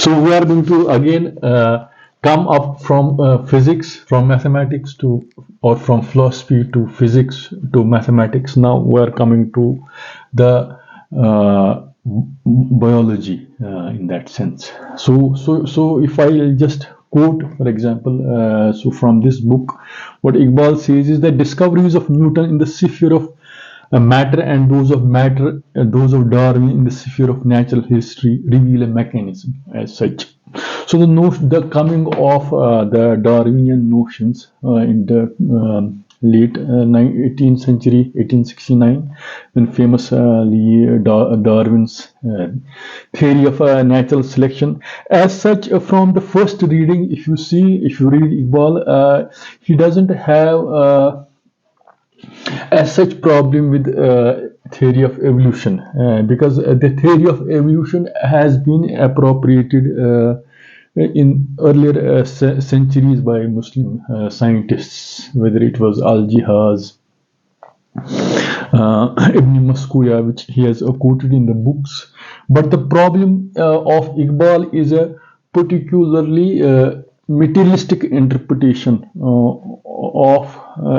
So we are going to again come up from physics, from mathematics to, or from philosophy to physics to mathematics. Now we are coming to the biology in that sense. So if I just quote, for example, so from this book, what Iqbal says is that discoveries of Newton in the sphere of matter and those of Darwin in the sphere of natural history reveal a mechanism as such. So the coming of the Darwinian notions in the late 18th century, 1869, when famously Darwin's theory of natural selection. As such, from the first reading, if you read Iqbal, he doesn't have as such problem with theory of evolution, because the theory of evolution has been appropriated in earlier centuries by Muslim scientists, whether it was Al-Jihaz, Ibn Maskuya, which he has quoted in the books. But the problem of Iqbal is a particularly materialistic interpretation of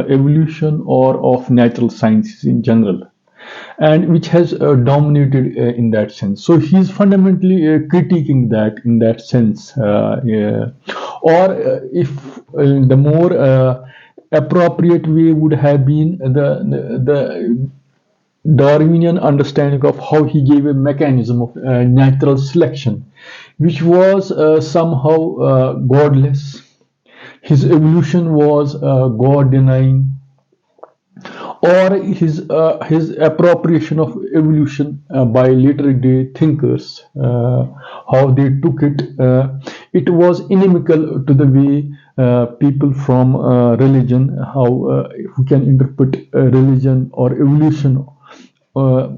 evolution or of natural sciences in general, and which has dominated in that sense. So he's fundamentally critiquing that in that sense, yeah. Or if the more appropriate way would have been the Darwinian understanding of how he gave a mechanism of natural selection, which was somehow godless. His evolution was God denying, or his appropriation of evolution by later day thinkers, how they took it. It was inimical to the way people from religion, who can interpret religion or evolution or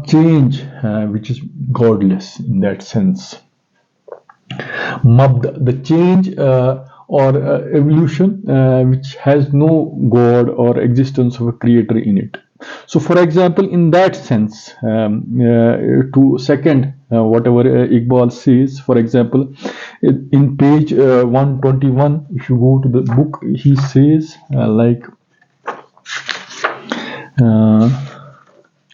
change, which is godless in that sense. Mabda, the change or evolution which has no God or existence of a creator in it. So, for example, in that sense, to second whatever Iqbal says, for example, in page 121, if you go to the book, he says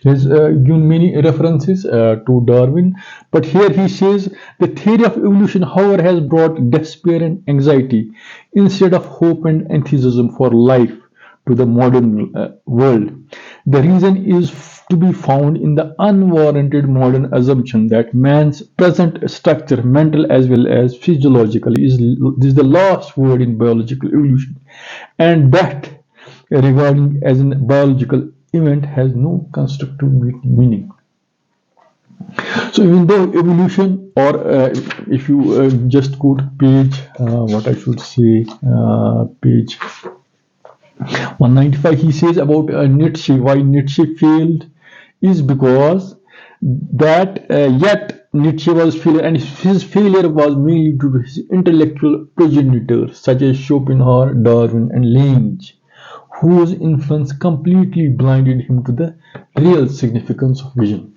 he has given many references to Darwin, but here he says the theory of evolution, however, has brought despair and anxiety instead of hope and enthusiasm for life to the modern world. The reason is to be found in the unwarranted modern assumption that man's present structure, mental as well as physiological, is the last word in biological evolution, and that regarding as a biological event has no constructive meaning. So even though evolution, or if you just go to page, what I should say, page 195, he says about Nietzsche, why Nietzsche failed is because that yet Nietzsche was failure, and his failure was mainly due to his intellectual progenitors such as Schopenhauer, Darwin, and Lange, whose influence completely blinded him to the real significance of vision.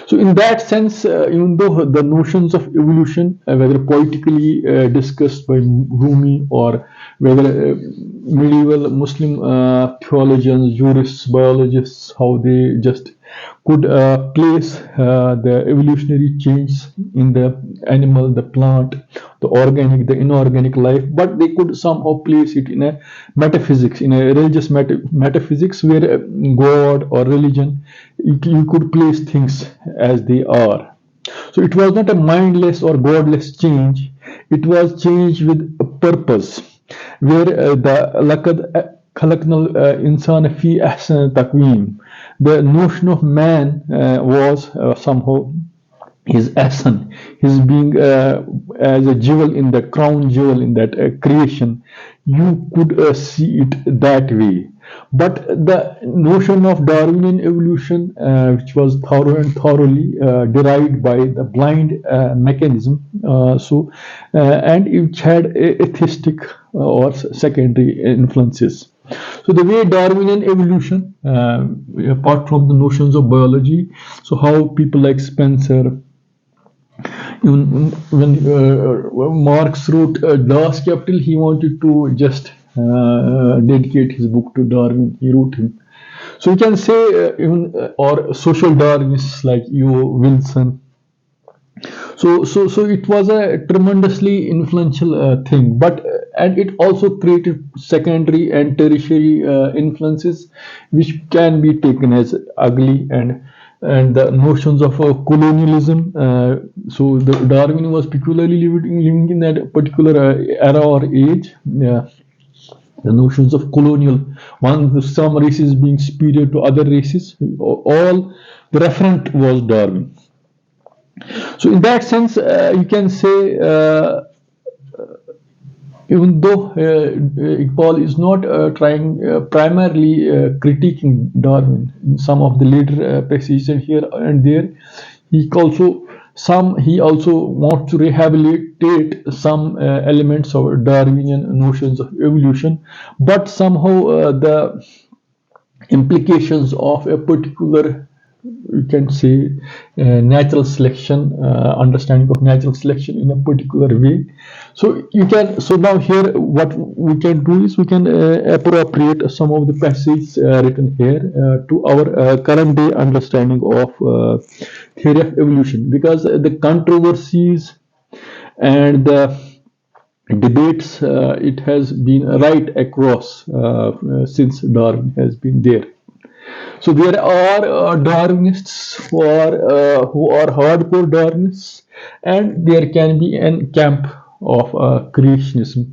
So in that sense, even though the notions of evolution, whether politically discussed by Rumi, or whether medieval Muslim theologians, jurists, biologists, how they just could place the evolutionary change in the animal, the plant, the organic, the inorganic life, but they could somehow place it in a metaphysics, in a religious metaphysics, where God or religion, you could place things as they are. So it was not a mindless or godless change, it was change with a purpose, where the lakad khalaqnal insana fi ahsan taqweem, the notion of man was somehow his essence, his being as a jewel in the crown jewel in that creation. You could see it that way. But the notion of Darwinian evolution, which was thoroughly derived by the blind mechanism, and it had atheistic or secondary influences. So the way Darwinian evolution, apart from the notions of biology, so how people like Spencer, Even when Marx wrote Das Kapital, he wanted to just dedicate his book to Darwin. He wrote him. So you can say or social Darwinists like Wilson. So it was a tremendously influential thing, but and it also created secondary and tertiary influences, which can be taken as ugly and the notions of colonialism. So the Darwin was peculiarly living in that particular era or age. The notions of colonial, some races being superior to other races, all the referent was Darwin. So in that sense, you can say, even though Iqbal is not trying primarily critiquing Darwin, in some of the later passages here and there, he also wants to rehabilitate some elements of Darwinian notions of evolution, but somehow the implications of a particular, you can say, natural selection, understanding of natural selection in a particular way. So now here what we can do is we can appropriate some of the passages written here to our current day understanding of theory of evolution, because the controversies and the debates, it has been right across since Darwin has been there. So there are Darwinists who are hardcore Darwinists, and there can be a camp of creationism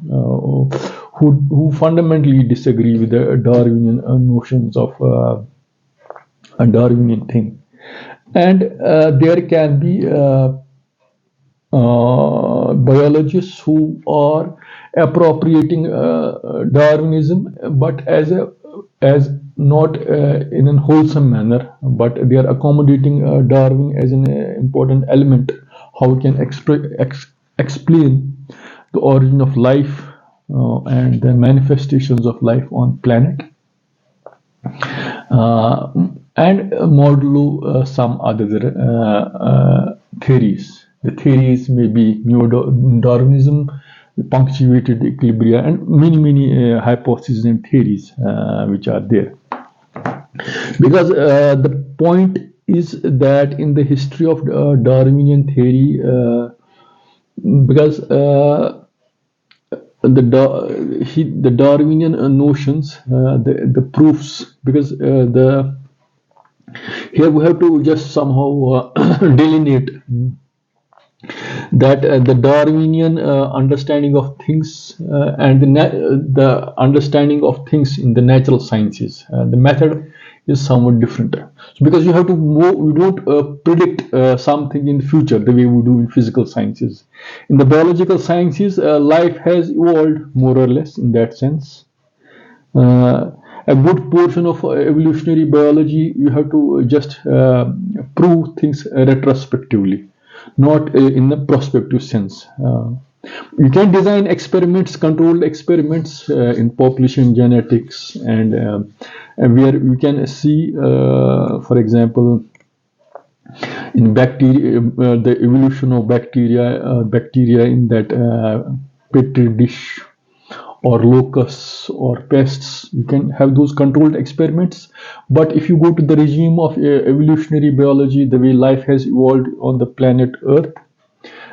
who fundamentally disagree with the Darwinian notions of a Darwinian thing, and there can be biologists who are appropriating Darwinism, but as not in a wholesome manner, but they are accommodating Darwin as an important element. How we can explain the origin of life and the manifestations of life on planet, and modulo some other theories. The theories may be neo-Darwinism, punctuated equilibria, and many hypotheses and theories which are there. Because the point is that in the history of Darwinian theory, because the Darwinian notions, the proofs, because here we have to just somehow delineate that the Darwinian understanding of things and the understanding of things in the natural sciences, the method is somewhat different. So because you have to we don't predict something in the future the way we do in physical sciences. In the biological sciences, life has evolved more or less in that sense. A good portion of evolutionary biology, you have to just prove things retrospectively, not in a prospective sense. You can design experiments, controlled experiments in population genetics, and where you can see, for example, in bacteria, the evolution of bacteria in that petri dish, or locusts or pests. You can have those controlled experiments. But if you go to the regime of evolutionary biology, the way life has evolved on the planet Earth,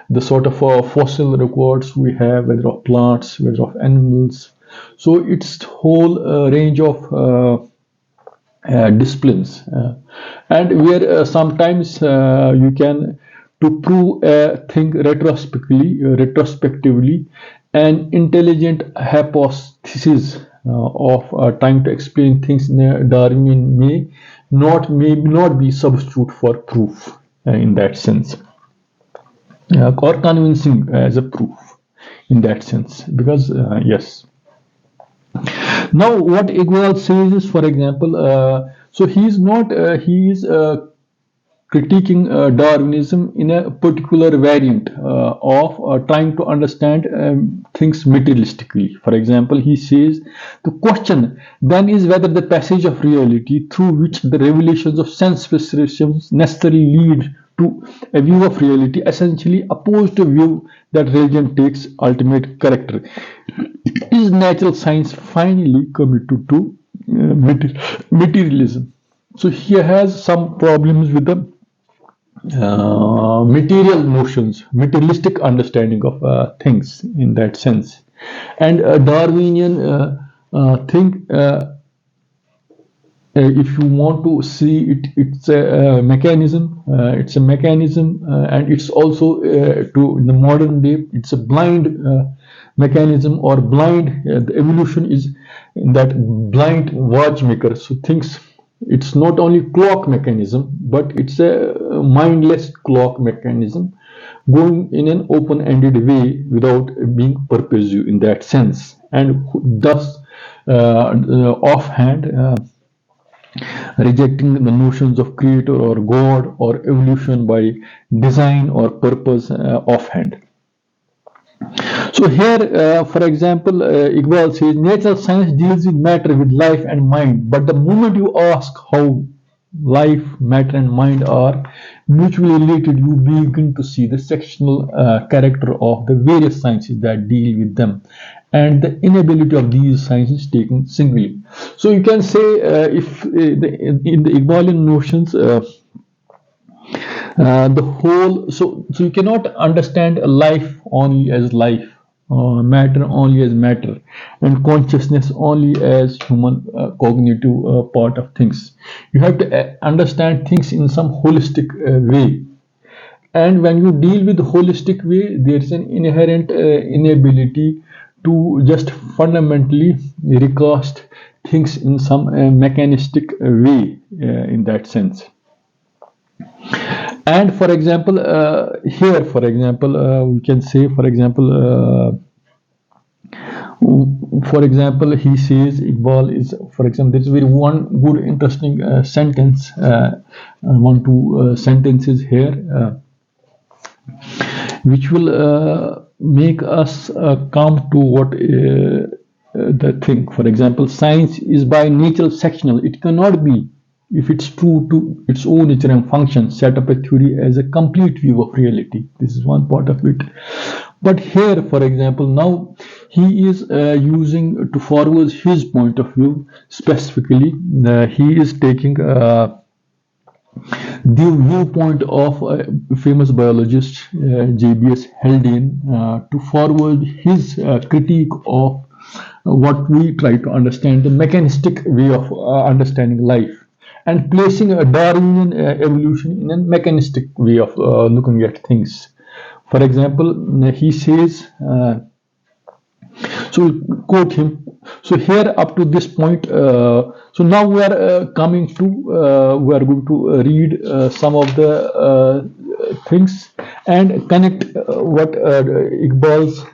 the sort of fossil records we have, whether of plants, whether of animals, so it's whole range of disciplines, and where sometimes you can, to prove a thing retrospectively, an intelligent hypothesis of trying to explain things in a Darwinian may not be substitute for proof in that sense, or convincing as a proof in that sense, because yes. Now what Iqbal says is, for example, so he is critiquing Darwinism in a particular variant of trying to understand things materialistically. For example, he says the question then is whether the passage of reality through which the revelations of sense perceptions necessarily lead to a view of reality essentially opposed to a view that religion takes ultimate character. Is natural science finally committed to materialism? So he has some problems with the material notions, materialistic understanding of things in that sense. And Darwinian thing, if you want to see it, it's a mechanism. It's a mechanism, and it's also to in the modern day, it's a blind mechanism or blind. The evolution is in that blind watchmaker. So things. It's not only clock mechanism, but it's a mindless clock mechanism going in an open-ended way without being purposive in that sense, and thus offhand rejecting the notions of creator or God or evolution by design or purpose offhand. So here, for example, Iqbal says natural science deals with matter, with life and mind. But the moment you ask how life, matter, and mind are mutually related, you begin to see the sectional character of the various sciences that deal with them, and the inability of these sciences taken singly. So you can say, if in the Iqbalian notions. The whole so you cannot understand life only as life, matter only as matter, and consciousness only as human cognitive part of things. You have to understand things in some holistic way, and when you deal with the holistic way, there is an inherent inability to just fundamentally recast things in some mechanistic way in that sense. And for example, here, for example, we can say, for example, he says Iqbal is, for example, there is very one good, interesting sentence, one, two sentences here, which will make us come to what the thing. For example, science is by nature sectional. It cannot be, if it's true to its own nature and function, set up a theory as a complete view of reality. This is one part of it. But here, for example, now he is using to forward his point of view specifically. He is taking the viewpoint of a famous biologist, J.B.S. Haldane, to forward his critique of what we try to understand, the mechanistic way of understanding life, and placing a Darwinian evolution in a mechanistic way of looking at things. For example, he says, so we'll quote him. So here up to this point, so now we are coming to, we are going to read some of the things and connect what Iqbal's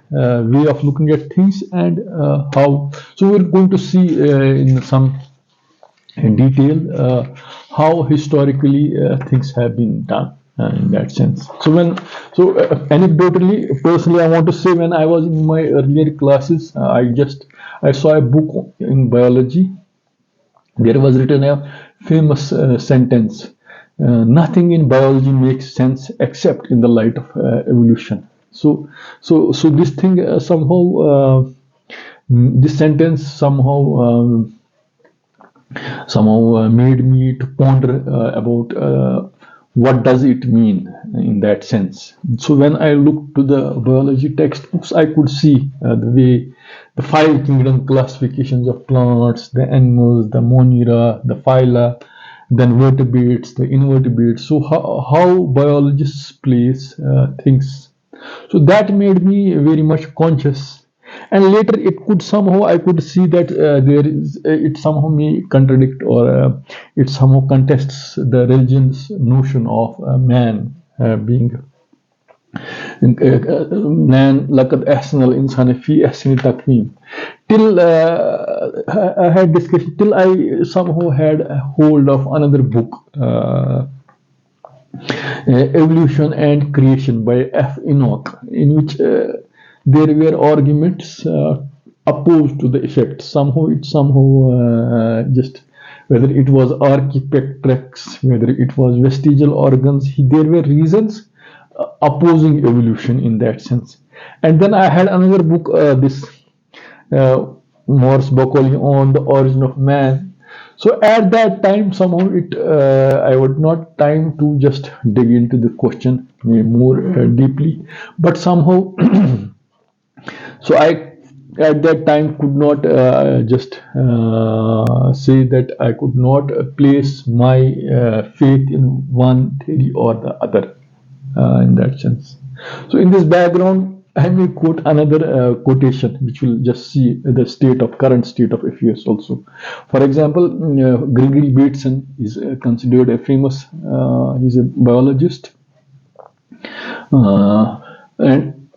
way of looking at things and how. So we're going to see in some detail how historically things have been done in that sense. So anecdotally, personally, I want to say, when I was in my earlier classes, I saw a book in biology. There was written a famous sentence: "Nothing in biology makes sense except in the light of evolution." So this thing somehow, this sentence somehow made me to ponder about what does it mean in that sense. So when I looked to the biology textbooks, I could see the way the 5 kingdom classifications of plants, the animals, the monera, the phyla, then vertebrates, the invertebrates. So how biologists place things. So that made me very much conscious. And later I could see that it somehow may contradict or it somehow contests the religion's notion of man being man laqad ahsana al-insana fi ahsani taqweem. Till I had discussion, till I somehow had a hold of another book, Evolution and Creation by F. Enoch, in which there were arguments opposed to the effect. Somehow it just whether it was architects, whether it was vestigial organs. There were reasons opposing evolution in that sense. And then I had another book, this uh, Morse Buckley on the origin of man. So at that time, somehow I would not time to just dig into the question more deeply, but somehow, so I at that time could not just say that I could not place my faith in one theory or the other in that sense. So in this background, I may quote another quotation, which will just see the current state of affairs also. For example, Gregory Bateson is considered a famous, he's a biologist, and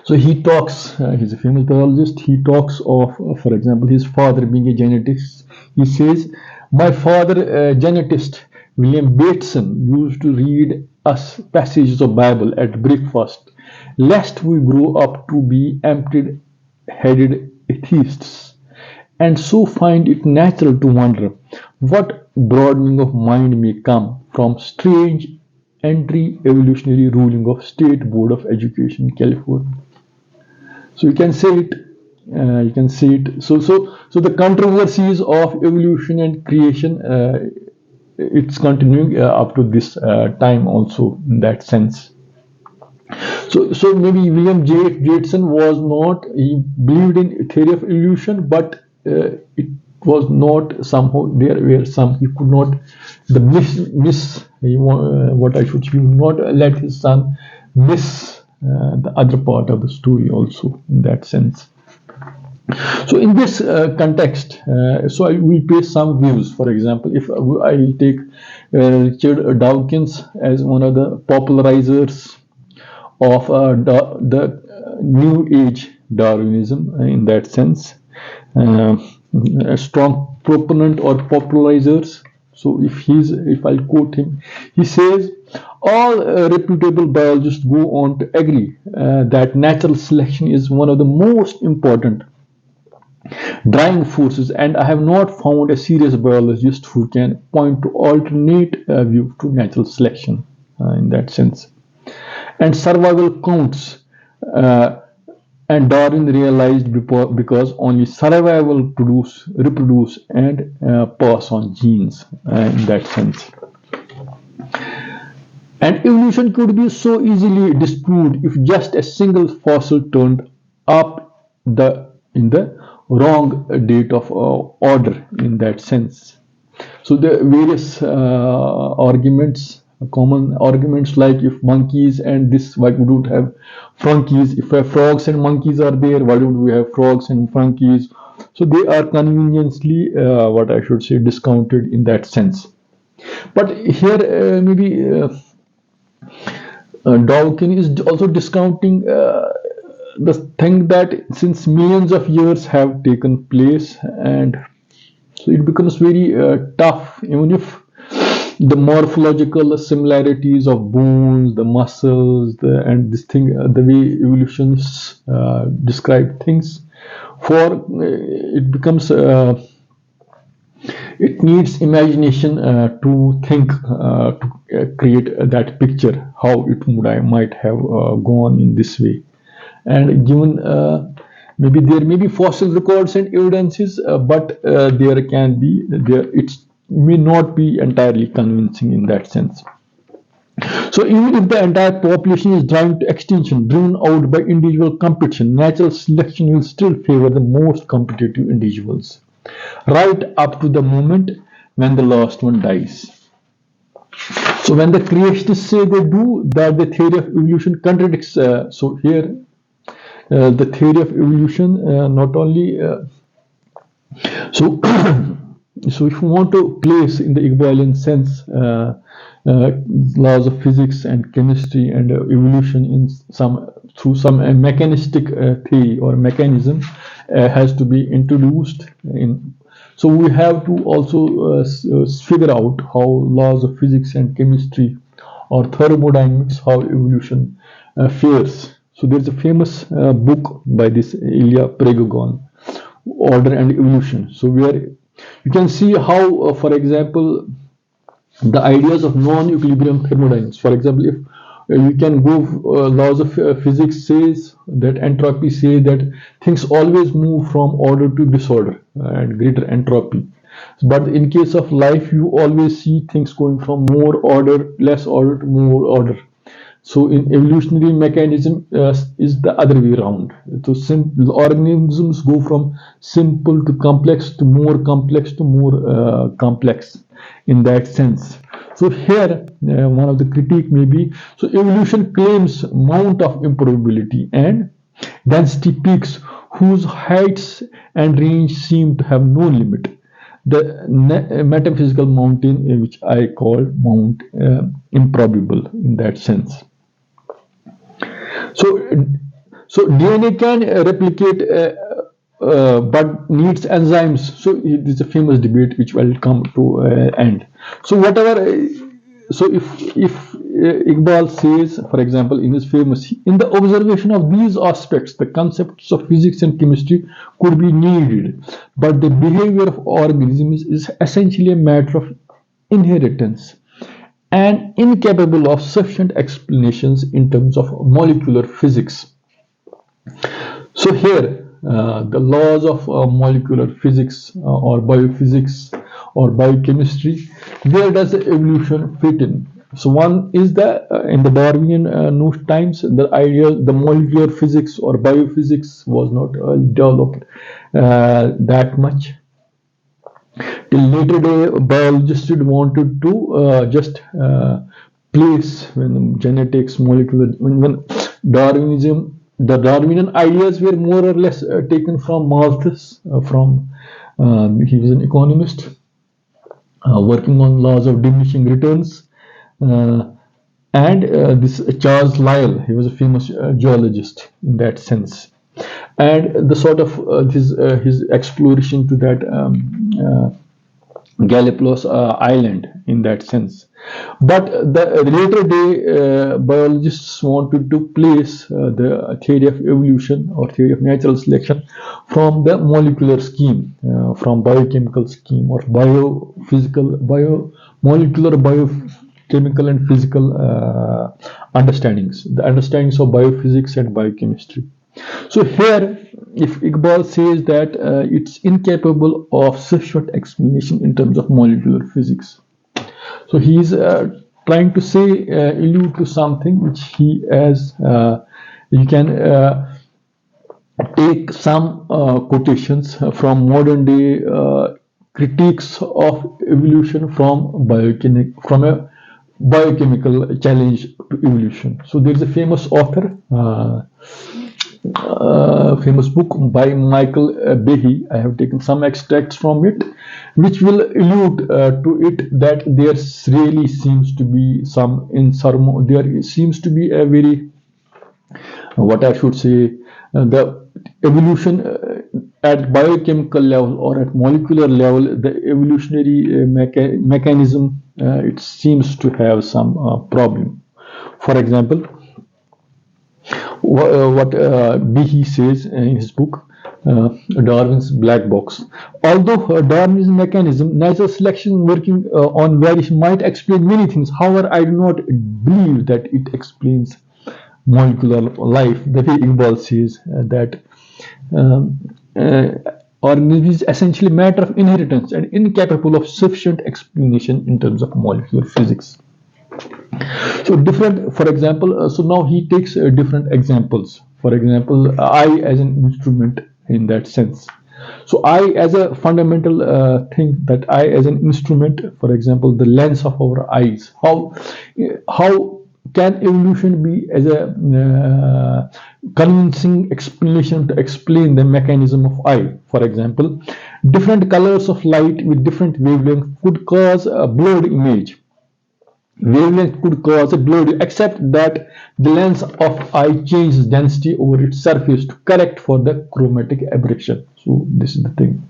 so he talks, he's a famous biologist, he talks of, for example, his father being a geneticist. He says, my father, a genetist, William Bateson, used to read us passages of Bible at breakfast, lest we grow up to be empty-headed atheists, and so find it natural to wonder what broadening of mind may come from strange anti-evolutionary ruling of State Board of Education, California. So you can say it. You can see it. So the controversies of evolution and creation, it's continuing up to this time also in that sense. So maybe William J. Bateson was not, he believed in theory of evolution, but it was not somehow, there were some, he could not, the what I should, he would not let his son miss the other part of the story also in that sense. So in this context, so I will place some views. For example, if I will take Richard Dawkins as one of the popularizers of the New Age Darwinism in that sense, a strong proponent or popularizers. So if I'll quote him, he says, all reputable biologists go on to agree that natural selection is one of the most important driving forces, and I have not found a serious biologist who can point to alternate view to natural selection in that sense. And survival counts. And Darwin realized because only survival reproduce, and pass on genes in that sense. And evolution could be so easily disproved if just a single fossil turned up in the wrong date of order in that sense. So the various arguments, common arguments like if monkeys and this, why we don't have monkeys? If frogs and monkeys are there, why don't we have frogs and monkeys? So they are conveniently, what I should say, discounted in that sense. But here maybe Dawkins is also discounting the thing that since millions of years have taken place, and so it becomes very tough, even if the morphological similarities of bones, the muscles, and this thing, the way evolutionists describe things, for it becomes. It needs imagination to think, to create that picture, how it might have gone in this way. And given maybe there may be fossil records and evidences, but there can be there it may not be entirely convincing in that sense. So even if the entire population is driven to extinction, driven out by individual competition, natural selection will still favor the most competitive individuals, right up to the moment when the last one dies. So when the creationists say they do that, the theory of evolution contradicts. So here, the theory of evolution not only so so if you want to place in the Iqbalian sense laws of physics and chemistry and evolution in some through some mechanistic theory or mechanism has to be introduced in. So we have to also figure out how laws of physics and chemistry or thermodynamics, how evolution fares. So there's a famous book by this Ilya Prigogine, order and evolution. So where you can see how, for example, the ideas of non-equilibrium thermodynamics. For example, if you can go, laws of physics says that entropy says that things always move from order to disorder and greater entropy. But in case of life, you always see things going from more order, less order to more order. So in evolutionary mechanism is the other way around. So organisms go from simple to complex to more complex to more complex in that sense. So here one of the critique may be, so evolution claims amount of improbability and density peaks whose heights and range seem to have no limit. The metaphysical mountain, which I call Mount Improbable in that sense. So, so DNA can replicate, but needs enzymes. So it is a famous debate which will come to end. So whatever. So if Iqbal says, for example, in his famous, in the observation of these aspects, the concepts of physics and chemistry could be needed, but the behavior of organisms is essentially a matter of inheritance and incapable of sufficient explanations in terms of molecular physics. So here, the laws of molecular physics or biophysics or biochemistry, where does the evolution fit in? So one is that in the Darwinian times, the idea, the molecular physics or biophysics was not developed that much. Till later day, biologists wanted to just place when genetics, molecular, when Darwinism, the Darwinian ideas were more or less taken from Malthus, from he was an economist working on laws of diminishing returns, and this Charles Lyell, he was a famous geologist in that sense, and the sort of his exploration to that Galapagos Island in that sense. But the later day biologists wanted to place the theory of evolution or theory of natural selection from the molecular scheme, from biochemical scheme or biophysical, molecular, biochemical and physical understandings, the understandings of biophysics and biochemistry. So here, if Iqbal says that it's incapable of sufficient explanation in terms of molecular physics, so he is trying to say, allude to something which he as you can take some quotations from modern day critiques of evolution from a biochemical challenge to evolution. So there is a famous author. Famous book by Michael Behe. I have taken some extracts from it, which will allude to it that there really seems to be some there seems to be a very, what I should say, the evolution at biochemical level or at molecular level, the evolutionary mechanism, it seems to have some problem. For example, what Behe says in his book, Darwin's Black Box. Although Darwin's mechanism, natural selection working on variation, might explain many things, however, I do not believe that it explains molecular life. The way Iqbal says that organism is essentially a matter of inheritance and incapable of sufficient explanation in terms of molecular physics. So different, for example, so now he takes different examples. For example, eye as an instrument in that sense. So eye as a fundamental thing, that eye as an instrument, for example, the lens of our eyes. How can evolution be as a convincing explanation to explain the mechanism of eye? For example, different colors of light with different wavelength could cause a blurred image. Wavelength could cause a blurred, except that the lens of eye changes density over its surface to correct for the chromatic aberration. So this is the thing.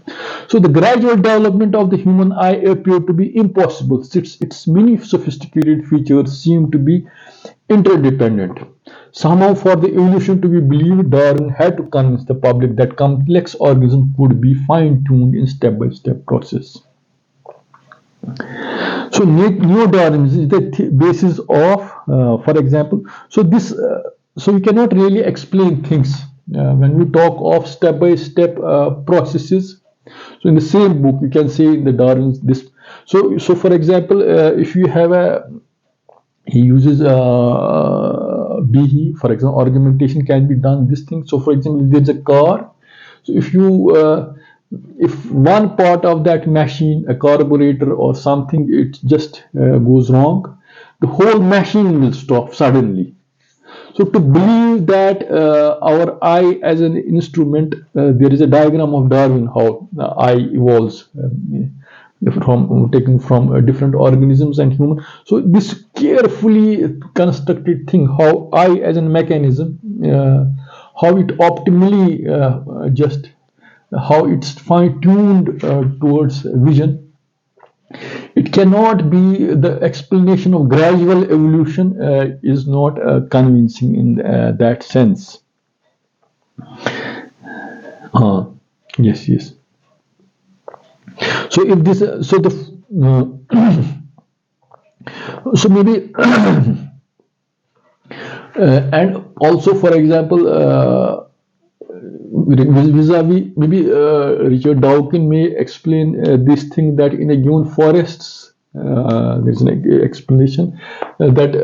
So the gradual development of the human eye appeared to be impossible since its many sophisticated features seem to be interdependent. Somehow, for the evolution to be believed, Darwin had to convince the public that complex organisms could be fine-tuned in step-by-step process. So neo-Darwinism is the basis of, for example, so you cannot really explain things when we talk of step-by-step processes. So in the same book, you can say in the Darwin's this. So for example, if you have a he uses BE, for example, argumentation can be done this thing. So for example, there's a car. So if one part of that machine, a carburetor or something, it just goes wrong, the whole machine will stop suddenly. So to believe that our eye as an instrument, there is a diagram of Darwin how the eye evolves from taken from different organisms and human. So this carefully constructed thing, how eye as a mechanism, how it optimally just how it's fine-tuned towards vision. It cannot be the explanation of gradual evolution is not convincing in that sense. Yes, yes. So if this, so the, so maybe, and also for example, vis-a-vis maybe Richard Dawkins may explain this thing that in a given forests there's an explanation that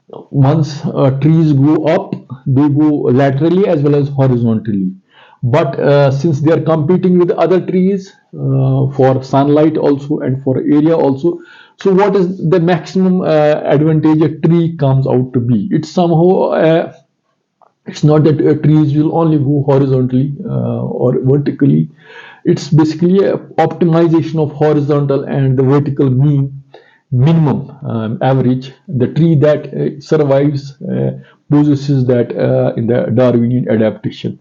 once trees go up, they go laterally as well as horizontally. But since they are competing with other trees for sunlight also and for area also, so what is the maximum advantage a tree comes out to be? It's somehow it's not that trees will only go horizontally or vertically. It's basically a optimization of horizontal and the vertical minimum average. The tree that survives possesses that in the Darwinian adaptation.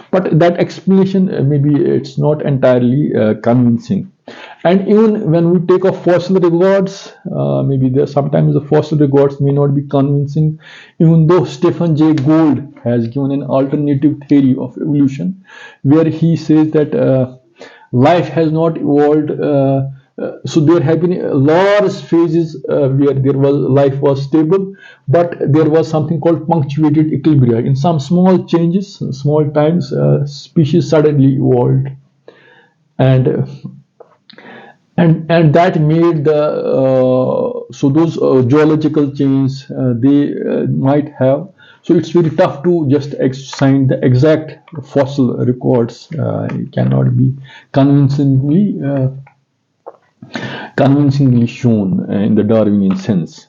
But that explanation maybe it's not entirely convincing. And even when we take a fossil records, maybe there sometimes the fossil records may not be convincing, even though Stephen Jay Gould has given an alternative theory of evolution, where he says that life has not evolved. So there have been large phases where there was life was stable, but there was something called punctuated equilibria. In some small changes, small times, species suddenly evolved, and and that made the so those geological chains they might have. So it's very tough to just find the exact fossil records. It cannot be convincingly shown in the Darwinian sense.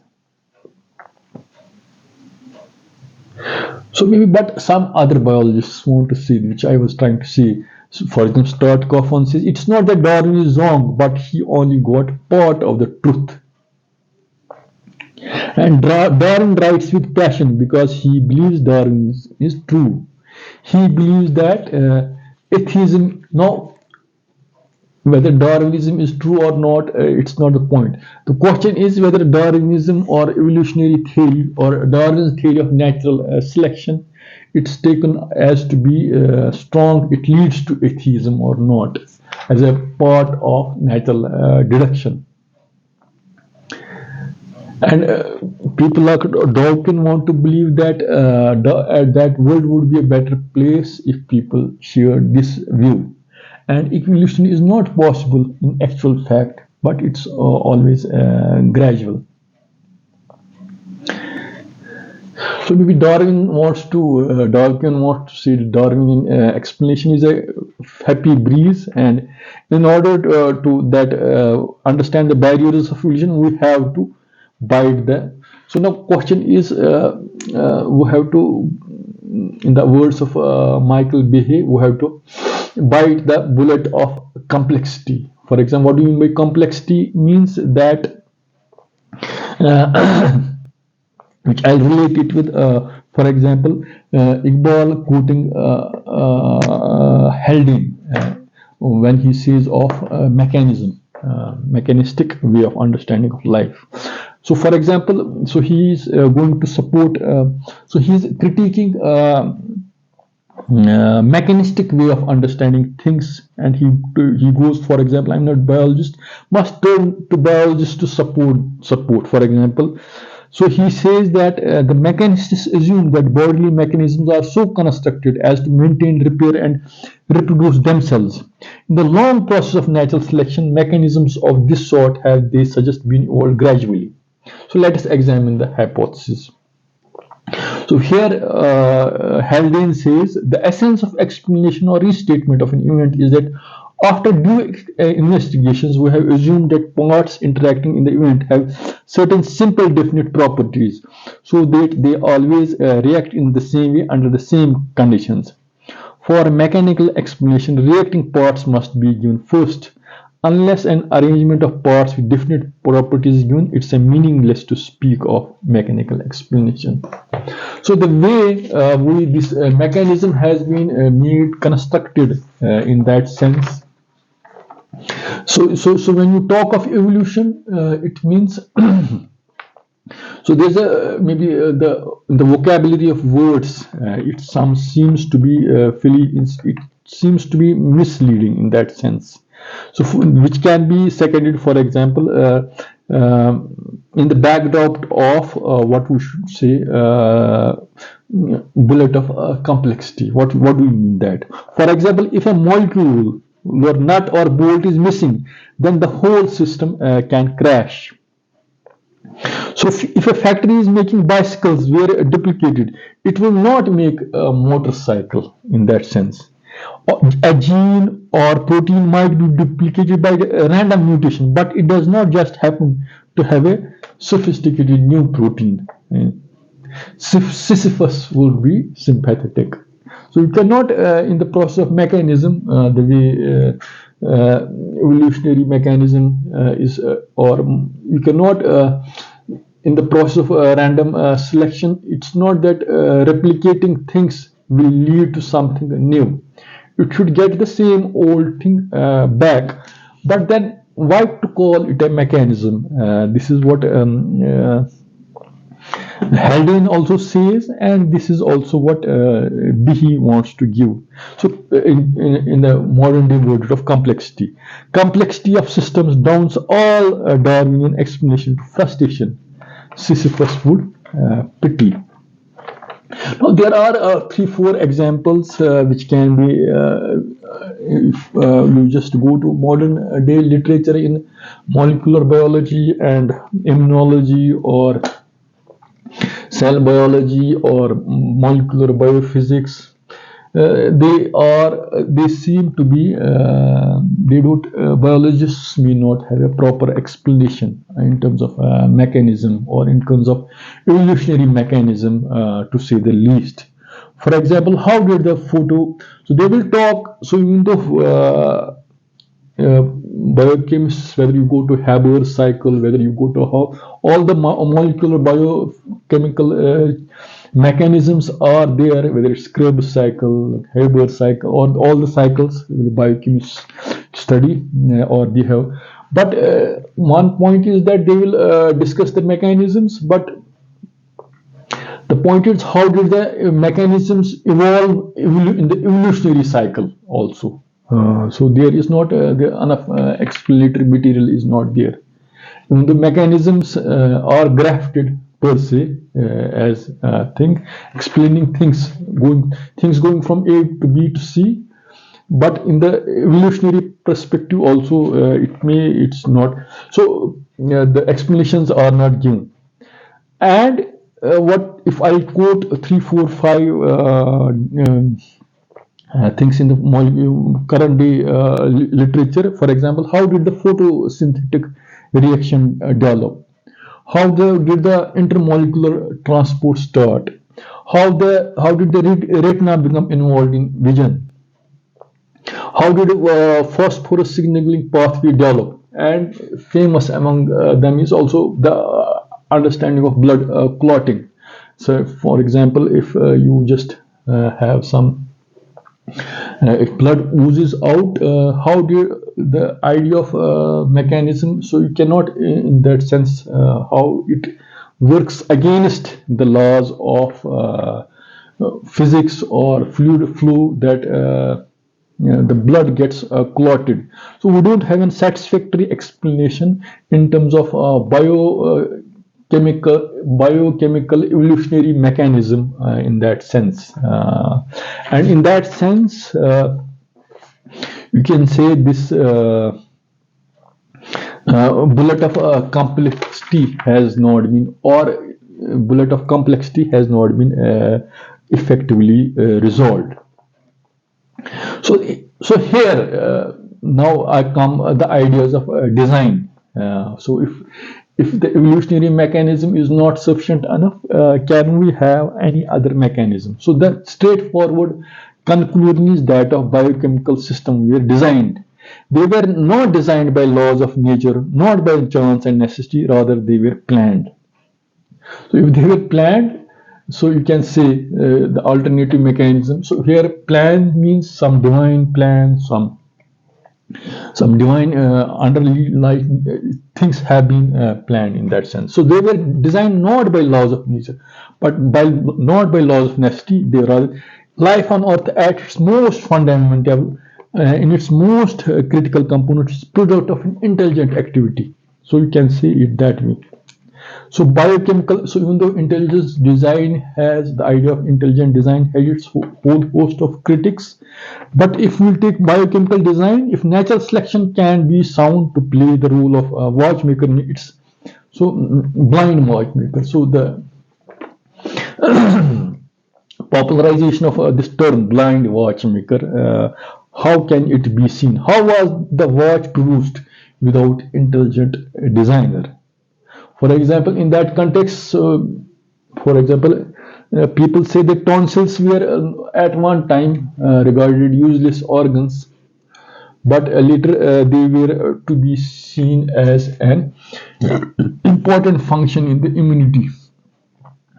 So maybe, but some other biologists want to see, which I was trying to see. So for example, Stuart Coffin says it's not that Darwin is wrong, but he only got part of the truth. And Darwin writes with passion because he believes Darwin is true. He believes that atheism, now whether Darwinism is true or not, it's not the point. The question is whether Darwinism or evolutionary theory or Darwin's theory of natural selection, it's taken as to be strong, it leads to atheism or not, as a part of natural deduction. And people like Dawkins want to believe that that world would be a better place if people shared this view. And evolution is not possible in actual fact, but it's always gradual. So maybe Dawkins wants to say the Darwinian explanation is a happy breeze, and in order to that understand the barriers of evolution, we have to bite the. So now question is, we have to, in the words of Michael Behe, we have to bite the bullet of complexity. For example, what do you mean by complexity? Means that which I'll relate it with, for example, Iqbal quoting Haldane when he says of mechanism, mechanistic way of understanding of life. So, for example, so he is going to support. So he is critiquing mechanistic way of understanding things, and he goes, for example, I'm not biologist, must turn to biologists to support. For example, so he says that the mechanicists assume that bodily mechanisms are so constructed as to maintain, repair, and reproduce themselves. In the long process of natural selection, mechanisms of this sort have, they suggest, been evolved gradually. So let us examine the hypothesis. So here Haldane says the essence of explanation or restatement of an event is that after due investigations, we have assumed that parts interacting in the event have certain simple definite properties, so that they always react in the same way under the same conditions. For a mechanical explanation, reacting parts must be given first. Unless an arrangement of parts with definite properties is given, it's meaningless to speak of mechanical explanation. So the way this mechanism has been made constructed in that sense. So when you talk of evolution, it means so there's a maybe the vocabulary of words. It seems to be it seems to be misleading in that sense. So which can be seconded, for example, in the backdrop of what we should say bullet of complexity. What do we mean that? For example, if a molecule or nut or bolt is missing, then the whole system can crash. So if a factory is making bicycles were duplicated, it will not make a motorcycle in that sense. A gene or protein might be duplicated by a random mutation, but it does not just happen to have a sophisticated new protein. Sisyphus would be sympathetic. So you cannot, in the process of mechanism, the way evolutionary mechanism is, or you cannot, in the process of random selection, it's not that replicating things will lead to something new. It should get the same old thing back, but then why to call it a mechanism? This is what Haldane also says, and this is also what Behe wants to give. So, in the modern day word of complexity, complexity of systems downs all Darwinian explanation to frustration. Sisyphus would pity. Now, there are 3-4 examples which can be, if you just go to modern day literature in molecular biology and immunology or cell biology or molecular biophysics. They seem to be biologists may not have a proper explanation in terms of mechanism or in terms of evolutionary mechanism, to say the least. For example, how did the photo? So they will talk. So even though biochemists, whether you go to Haber's cycle, whether you go to all the molecular biochemical mechanisms are there, whether it's Krebs cycle, Haber's cycle, or all the cycles the biochemists study or they have. But one point is that they will discuss the mechanisms, but the point is how did the mechanisms evolve in the evolutionary cycle also. So there is not enough explanatory material is not there. The mechanisms are grafted per se as thing explaining things going from A to B to C, but in the evolutionary perspective also it's not. So the explanations are not given. And what if I quote 3, 4, 5 things in the current day literature. For example, how did the photosynthetic reaction develop? How did the intermolecular transport start? How did the retina become involved in vision? How did phosphorus signaling pathway develop? And famous among them is also the understanding of blood clotting. So, for example, if you just have some If blood oozes out, how do the idea of mechanism? So you cannot, in that sense, how it works against the laws of physics or fluid flow that the blood gets clotted. So we don't have a satisfactory explanation in terms of biochemical evolutionary mechanism in that sense. And in that sense, you can say this bullet of complexity has not been, or bullet of complexity has not been effectively resolved. So here now I come the ideas of design. So if the evolutionary mechanism is not sufficient enough, can we have any other mechanism? So the straightforward conclusion is that of biochemical systems were designed. They were not designed by laws of nature, not by chance and necessity, rather they were planned. So if they were planned, so you can say the alternative mechanism. So here plan means some divine plan, some divine underlying things have been planned in that sense. So they were designed not by laws of nature, but not by laws of necessity. They are life on earth at its most fundamental, in its most critical component, is product of an intelligent activity. So you can say it that way. So biochemical, so even though intelligence design has the idea of intelligent design has its whole host of critics, but if we take biochemical design, if natural selection can be sound to play the role of a watchmaker, it's so blind watchmaker. So the popularization of this term blind watchmaker, how can it be seen? How was the watch produced without intelligent designer? For example, in that context, for example, people say that tonsils were at one time regarded useless organs, but later they were to be seen as an important function in the immunity.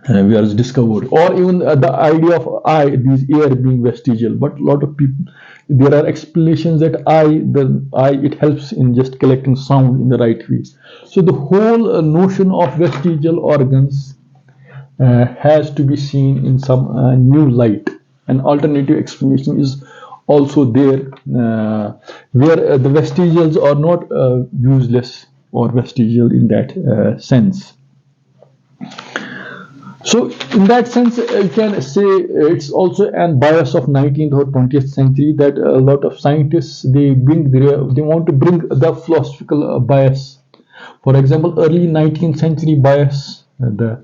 Was discovered, or even the idea of eye, these ear being vestigial. But a lot of people, there are explanations that the eye, it helps in just collecting sound in the right way. So the whole notion of vestigial organs has to be seen in some new light. An alternative explanation is also there, where the vestigials are not useless or vestigial in that sense. So in that sense, you can say it's also an bias of 19th or 20th century that a lot of scientists they want to bring the philosophical bias. For example, early 19th century bias, the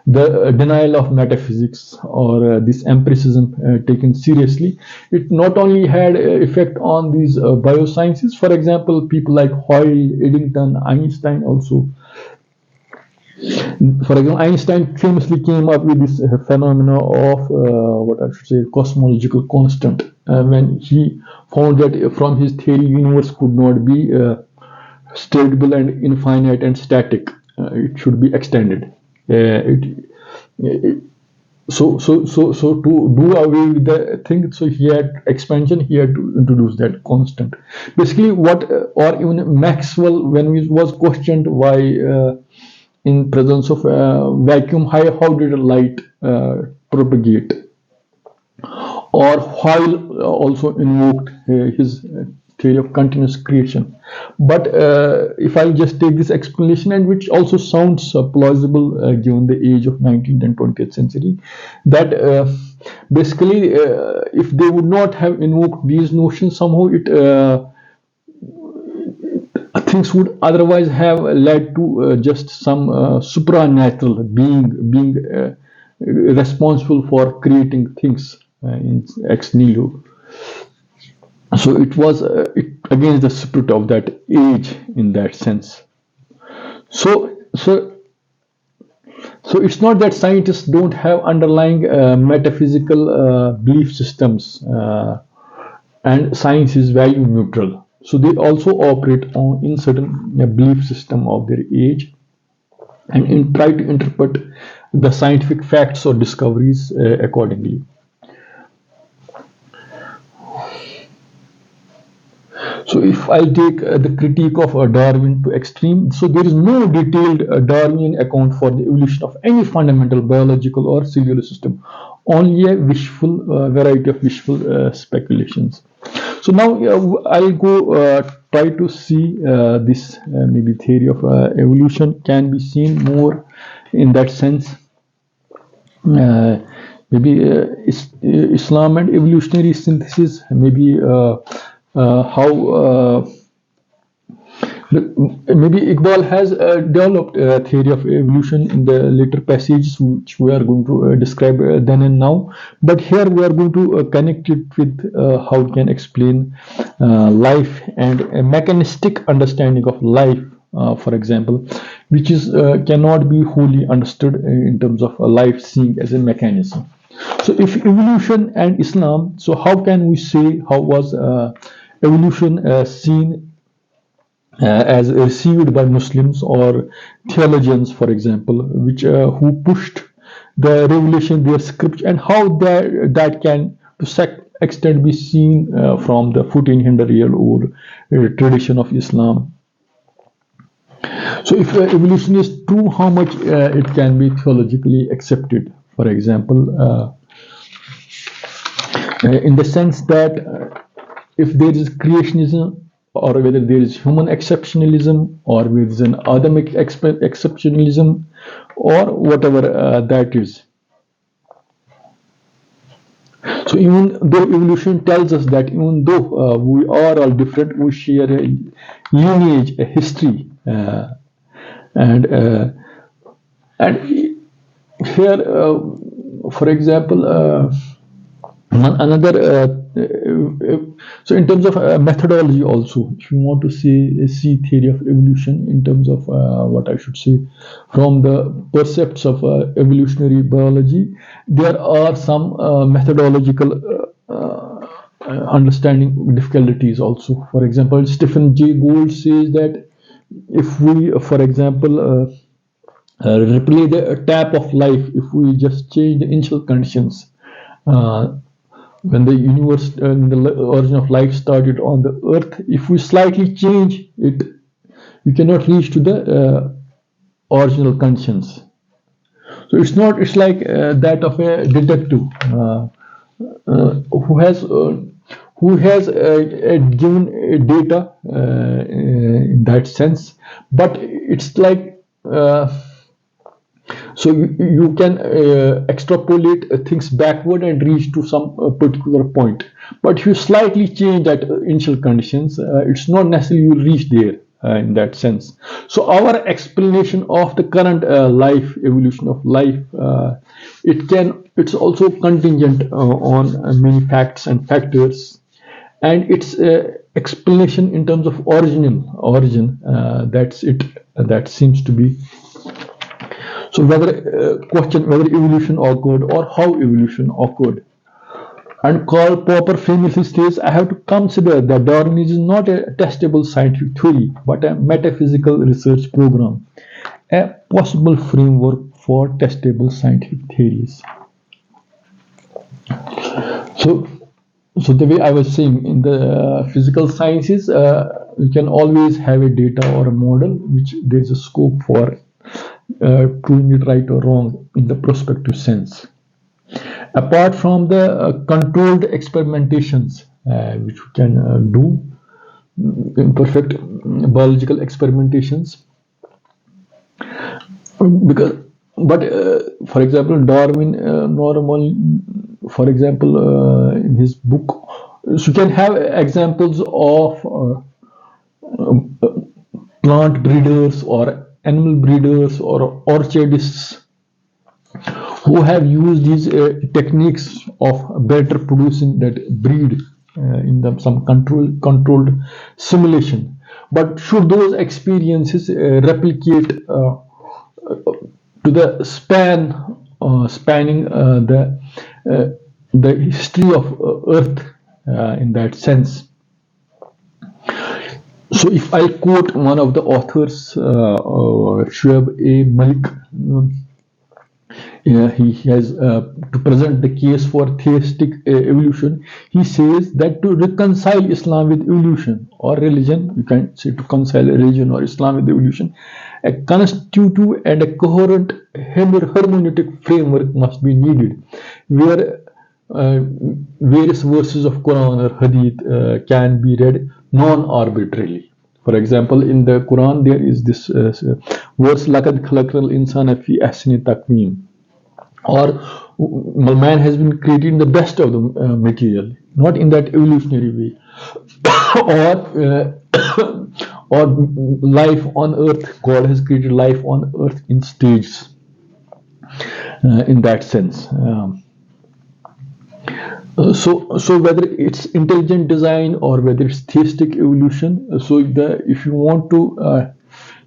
denial of metaphysics or this empiricism taken seriously, it not only had effect on these biosciences. For example, people like Hoyle, Eddington, Einstein also. For example, Einstein famously came up with this phenomena of what I should say cosmological constant when he found that from his theory universe could not be stable and infinite and static. It should be extended. It, so to do away with the thing, so he had expansion. He had to introduce that constant. Basically, what or even Maxwell, when he was questioned why. In presence of vacuum, how did light propagate? Or Hoyle also invoked his theory of continuous creation. But if I just take this explanation, and which also sounds plausible given the age of 19th and 20th century, that basically if they would not have invoked these notions, somehow it things would otherwise have led to just some supranatural being responsible for creating things in ex nihilo. So it was against the spirit of that age in that sense. So so so it's not that scientists don't have underlying metaphysical belief systems, and science is value neutral. So they also operate on in certain belief system of their age, and try to interpret the scientific facts or discoveries accordingly. So if I take the critique of Darwin to extreme, so there is no detailed Darwinian account for the evolution of any fundamental biological or cellular system, only a wishful variety of wishful speculations. So now I'll go try to see this maybe theory of evolution can be seen more in that sense. Uh, Maybe Islam and evolutionary synthesis, maybe how maybe Iqbal has developed a theory of evolution in the later passages, which we are going to describe then and now. But here we are going to connect it with how we can explain life and a mechanistic understanding of life, for example, which is cannot be wholly understood in terms of life seeing as a mechanism. So, if evolution and Islam, so how can we say how was evolution seen as received by Muslims or theologians, for example, which who pushed the revelation, their scripture, and how that can to extent be seen from the 1400-year-old tradition of Islam. So, if evolution is true, how much it can be theologically accepted? For example, in the sense that if there is creationism, or whether there is human exceptionalism, or there is an Adamic exceptionalism, or whatever that is. So even though evolution tells us that even though we are all different, we share a lineage, a history, and here, for example, another so in terms of methodology also, if you want to see theory of evolution in terms of what I should say, from the percepts of evolutionary biology, there are some methodological understanding difficulties also. For example, Stephen Jay Gould says that if we, for example, replay the tap of life, if we just change the initial conditions, when the universe, the origin of life started on the earth, if we slightly change it, we cannot reach to the original conditions. So it's not, it's like that of a detective who has given data in that sense, but it's like so you can extrapolate things backward and reach to some particular point. But if you slightly change that initial conditions, it's not necessarily you reach there in that sense. So our explanation of the current life, evolution of life, it's also contingent on many facts and factors, and its explanation in terms of origin, that's it. That seems to be. So whether question whether evolution occurred or how evolution occurred. And Karl Popper famously says, I have to consider that Darwinism is not a testable scientific theory, but a metaphysical research program, a possible framework for testable scientific theories. So, the way I was saying, in the physical sciences, you can always have a data or a model which there is a scope for proving it right or wrong in the prospective sense. Apart from the controlled experimentations, which we can do, imperfect biological experimentations, because but for example, Darwin for example, in his book, so you can have examples of plant breeders or animal breeders or orchardists who have used these techniques of better producing that breed in some controlled simulation. But should those experiences replicate to the spanning the history of Earth in that sense? So, if I quote one of the authors, Shoaib A. Malik, he has to present the case for theistic evolution. He says that to reconcile Islam with evolution or religion, you can say to reconcile religion or Islam with evolution, a constitutive and a coherent hermeneutic framework must be needed, where uh, various verses of Quran or Hadith can be read non-arbitrarily. For example, in the Quran, there is this verse, لَقَدْ خَلَقْنَا الْإِنسَانَ فِي أَحْسَنِ تَقْوِيمٍ, or man has been created in the best of the material, not in that evolutionary way, or life on earth. God has created life on earth in stages, in that sense. So whether it's intelligent design or whether it's theistic evolution, if you want to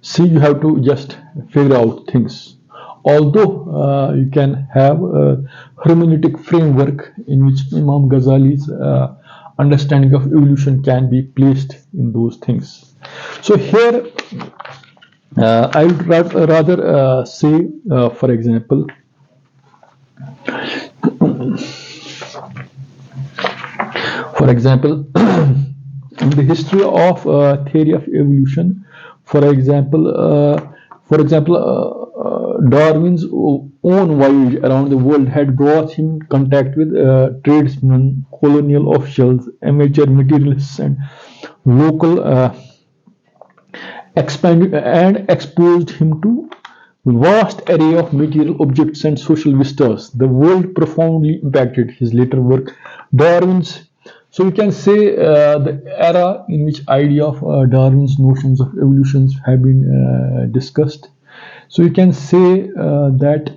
see, you have to just figure out things. Although you can have a hermeneutic framework in which Imam Ghazali's understanding of evolution can be placed in those things. So here I would rather say, for example, For example, in the history of theory of evolution, for example, Darwin's own voyage around the world had brought him in contact with tradesmen, colonial officials, amateur materialists, and local expanded and exposed him to vast array of material objects and social vistas. The world profoundly impacted his later work. Darwin's so you can say the era in which idea of Darwin's notions of evolutions have been discussed. So you can say that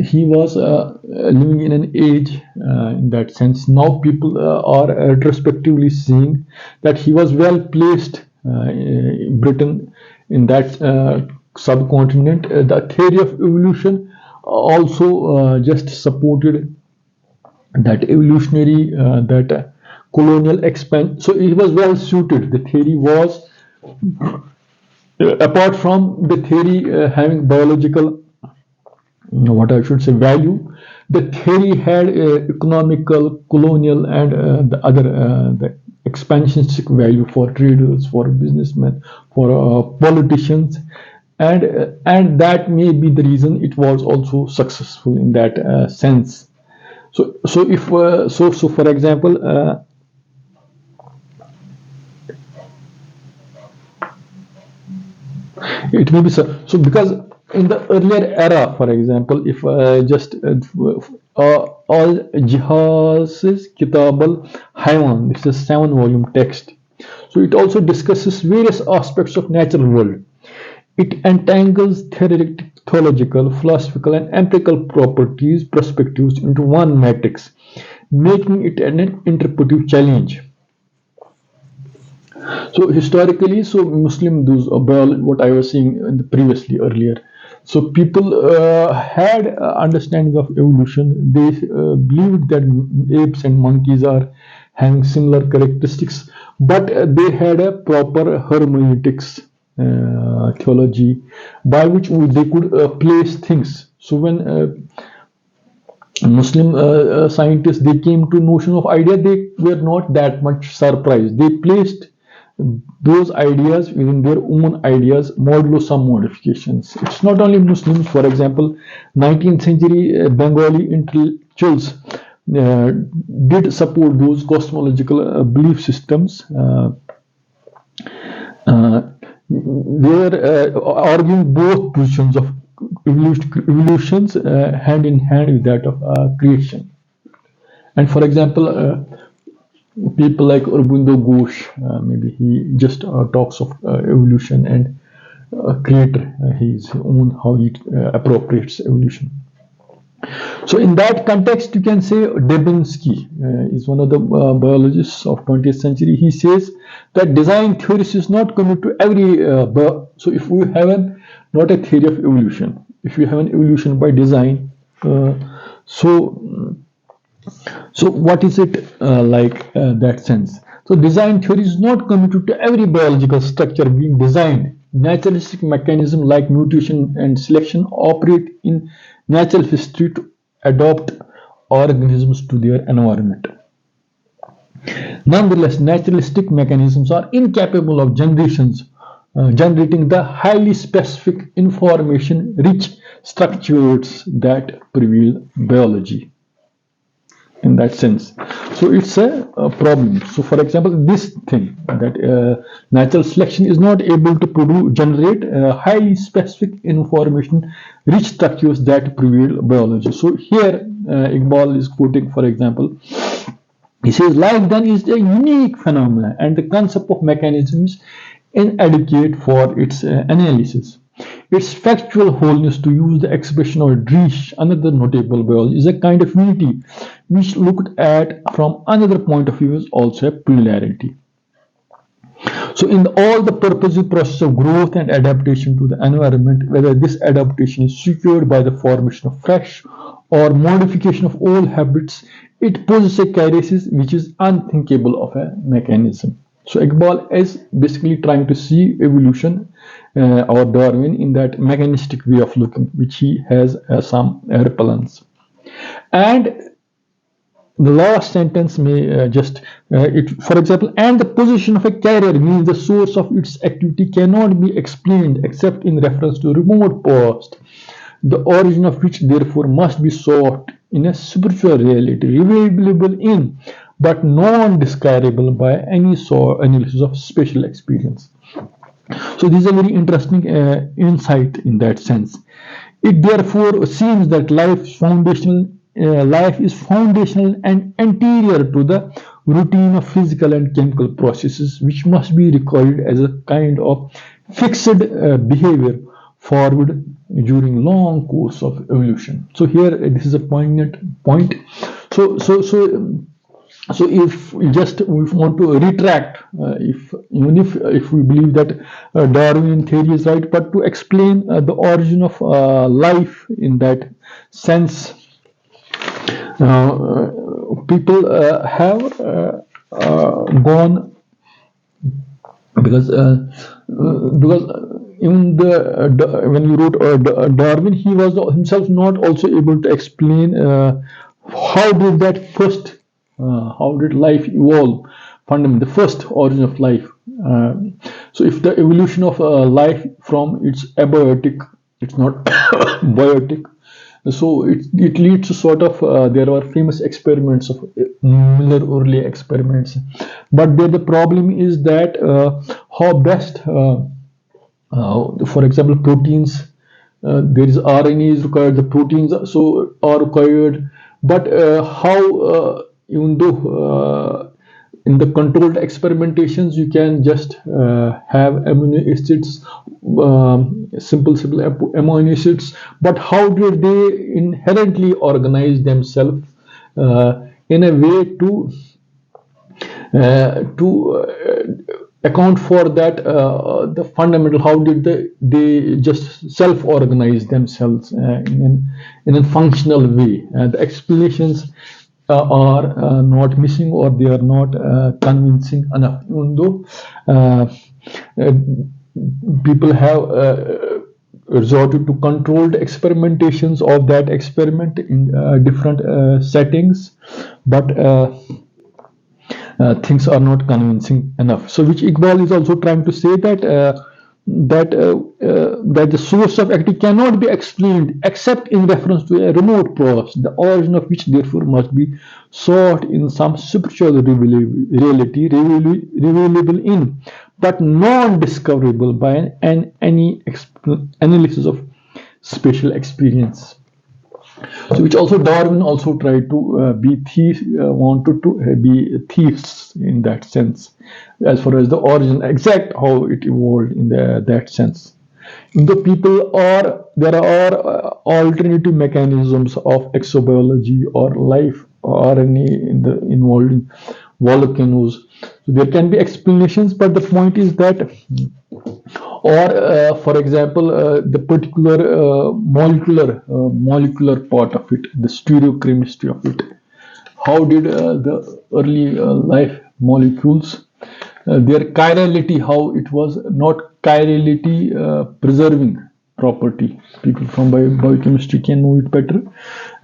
he was living in an age in that sense. Now people are retrospectively seeing that he was well placed in Britain, in that subcontinent. The theory of evolution also just supported that evolutionary, that colonial expansion. So it was well suited. The theory was, apart from the theory having biological, what I should say, value, the theory had economical, colonial, and the other the expansionistic value for traders, for businessmen, for politicians, and that may be the reason it was also successful in that sense. So for example, it may be so because in the earlier era, for example, if just all Jihaz's Kitab al-Haywan, this is a 7-volume text. So it also discusses various aspects of natural world. It entangles theological, philosophical, and empirical perspectives into one matrix, making it an interpretive challenge. So historically, so Muslim, those what I was saying in the previously earlier. So people had understanding of evolution. They believed that apes and monkeys are having similar characteristics, but they had a proper hermeneutics theology by which they could place things. So when Muslim scientists they came to notion of idea, they were not that much surprised. They placed those ideas within their own ideas, modulo some modifications. It's not only Muslims. For example, 19th century Bengali intellectuals did support those cosmological belief systems. They were arguing both positions of evolutions hand in hand with that of creation. And for example, people like Aurobindo Ghosh, maybe he just talks of evolution and creator, his own how he appropriates evolution. So in that context, you can say Debinsky is one of the biologists of 20th century. He says that design theories is not common to every. So if we have not a theory of evolution, if you have an evolution by design, so what is it like that sense? So design theory is not committed to every biological structure being designed Naturalistic mechanisms like mutation and selection operate in natural history to adapt organisms to their environment. Nonetheless, naturalistic mechanisms are incapable of generating the highly specific information-rich structures that prevail biology. In that sense, so it's a problem. So, for example, this thing that natural selection is not able to generate highly specific information-rich structures that prevail biology. So here, Iqbal is quoting, for example. He says, life then is a unique phenomenon and the concept of mechanism is inadequate for its analysis. Its factual wholeness, to use the expression of Driesch, another notable biologist, is a kind of unity which, looked at from another point of view, is also a plurality. So in all the purposive process of growth and adaptation to the environment, whether this adaptation is secured by the formation of fresh or modification of old habits, it poses a kairesis which is unthinkable of a mechanism. So Iqbal is basically trying to see evolution or Darwin in that mechanistic way of looking, which he has some repellence. And the last sentence may for example, and the position of a carrier means the source of its activity cannot be explained except in reference to remote past, the origin of which therefore must be sought in a spiritual reality, revealable in, but non-describable by any analysis of spatial experience. So this is a very interesting insight in that sense. It therefore seems that life is foundational and anterior to the routine of physical and chemical processes, which must be recorded as a kind of fixed behavior forward during long course of evolution. So here this is a poignant point. So if we want to retract, even if we believe that Darwinian theory is right, but to explain the origin of life in that sense, people have gone because in when he wrote Darwin, he was himself not also able to explain how did life evolve, fundamentally, the first origin of life. So if the evolution of life from its abiotic, it's not biotic, so it leads to sort of, there are famous experiments of Miller early experiments, but the problem is that how best, for example, proteins, there is RNA is required, the proteins so are required, but how even though in the controlled experimentations you can just have amino acids, simple amino acids, but how did they inherently organize themselves in a way to account for that, the fundamental, how did they just self-organize themselves in a functional way. The explanations are not missing, or they are not convincing enough, even though people have resorted to controlled experimentations of that experiment in different settings, but things are not convincing enough. So which Iqbal is also trying to say that that the source of activity cannot be explained except in reference to a remote past, the origin of which therefore must be sought in some spiritual reality, revealable in, but non-discoverable by any analysis of spatial experience. So which also Darwin also tried to wanted to be thieves in that sense, as far as the origin, exact how it evolved in that sense. The people there are alternative mechanisms of exobiology or life, RNA involved in volcanoes. So there can be explanations, but the point is that, or for example, the particular molecular part of it, the stereochemistry of it. How did the early life molecules, their chirality, how it was not chirality preserving property. People from biochemistry can know it better.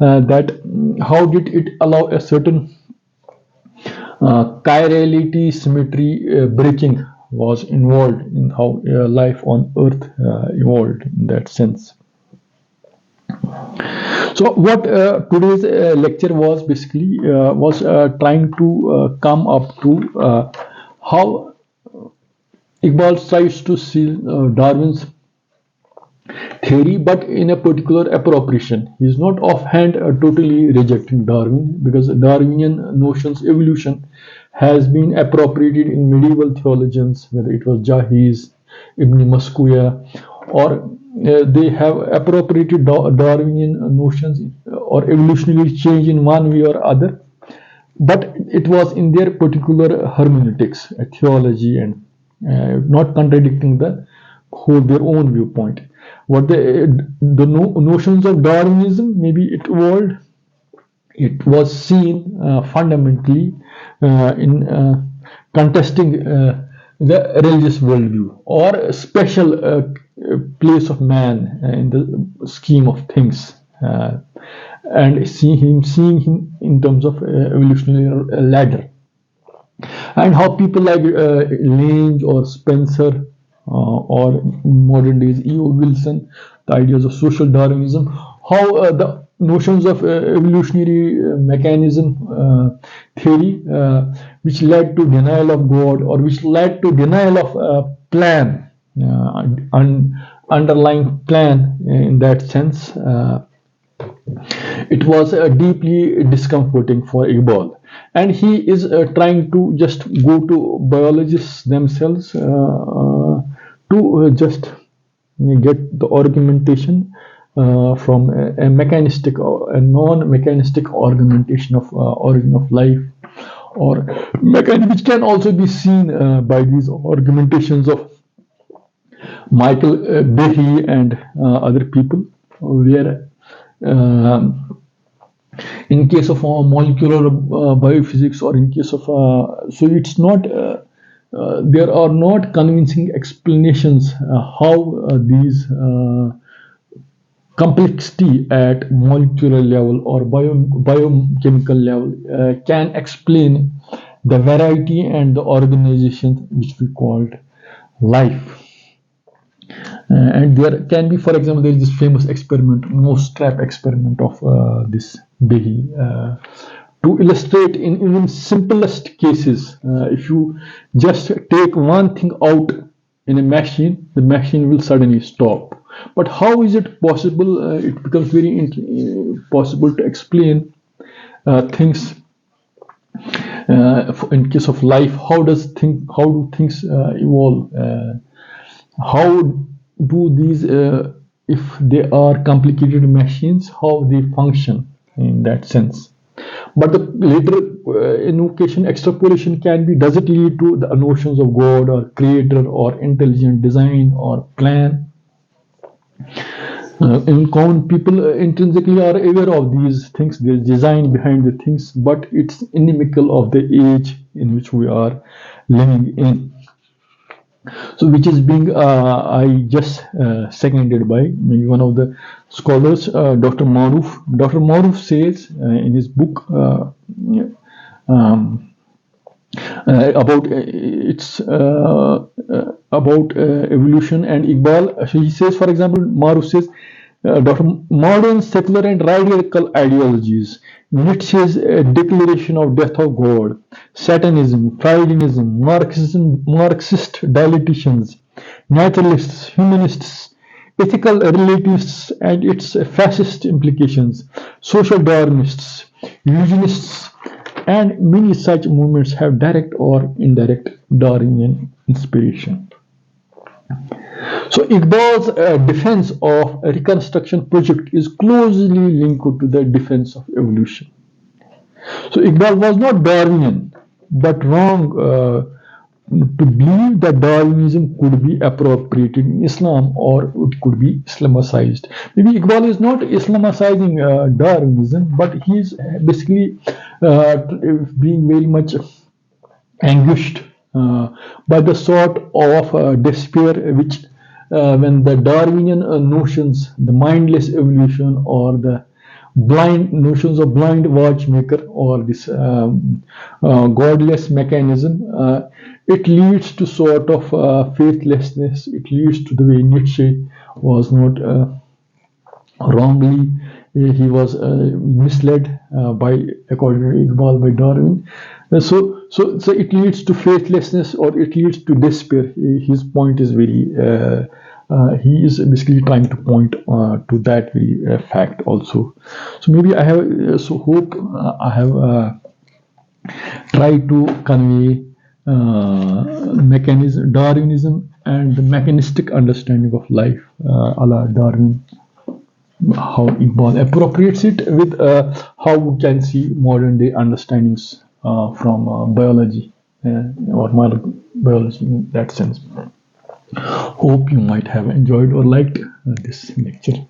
That how did it allow a certain chirality symmetry breaking was involved in how life on Earth evolved in that sense. So what today's lecture was basically was trying to come up to how Iqbal tries to see Darwin's theory, but in a particular appropriation. He is not offhand totally rejecting Darwin, because Darwinian notions evolution has been appropriated in medieval theologians, whether it was Jahiz, Ibn Maskuya, or they have appropriated Darwinian notions or evolutionary change in one way or other, but it was in their particular hermeneutics, theology, and not contradicting the whole their own viewpoint. What the notions of Darwinism, maybe it evolved. It was seen fundamentally in contesting the religious worldview or a special place of man in the scheme of things, and seeing him in terms of evolutionary ladder, and how people like Lange or Spencer or modern days E.O. Wilson, the ideas of social Darwinism, how the notions of evolutionary mechanism theory, which led to denial of God, or which led to denial of plan, underlying plan in that sense. It was deeply discomforting for Iqbal, and he is trying to just go to biologists themselves to just get the argumentation from a mechanistic or a non-mechanistic argumentation of origin of life, or which can also be seen by these argumentations of Michael Behe and other people, where in case of molecular biophysics, or in case of so it's not there are not convincing explanations how these complexity at molecular level or biochemical level can explain the variety and the organization which we called life. And there can be, for example, there is this famous experiment, Mousetrap experiment of this Behe, to illustrate in even simplest cases. If you just take one thing out in a machine, the machine will suddenly stop. But how is it possible? It becomes very possible to explain things. In case of life, how do things evolve? How do these, if they are complicated machines, how they function in that sense? But the later invocation, extrapolation can be, does it lead to the notions of God or creator or intelligent design or plan? In common people intrinsically are aware of these things, there's design behind the things, but it's inimical of the age in which we are living in. So which is being I just seconded by maybe one of the scholars, Dr. Maruf. Dr. Maruf says in his book about about evolution and Iqbal. He says, for example, Maruf says, modern secular and radical ideologies, Nietzsche's declaration of death of God, Satanism, Freudianism, Marxist dialecticians, naturalists, humanists, ethical relativists and its fascist implications, social Darwinists, eugenists, and many such movements have direct or indirect Darwinian inspiration. So Iqbal's defense of a Reconstruction project is closely linked to the defense of evolution. So Iqbal was not Darwinian, but wrong to believe that Darwinism could be appropriated in Islam or it could be Islamicized. Maybe Iqbal is not Islamicizing Darwinism, but he is basically being very much anguished uh, by the sort of despair which, when the Darwinian notions, the mindless evolution, or the blind notions of blind watchmaker, or this godless mechanism, it leads to sort of faithlessness. It leads to the way Nietzsche was not wrongly, he was misled by, according to Iqbal, by Darwin. So it leads to faithlessness, or it leads to despair. His point is very, he is basically trying to point to that very fact also. So maybe I have, so hope I have tried to convey mechanism, Darwinism, and the mechanistic understanding of life, a la Darwin, how Iqbal appropriates it with how we can see modern day understandings from biology, or modern biology in that sense. Hope you might have enjoyed or liked this lecture.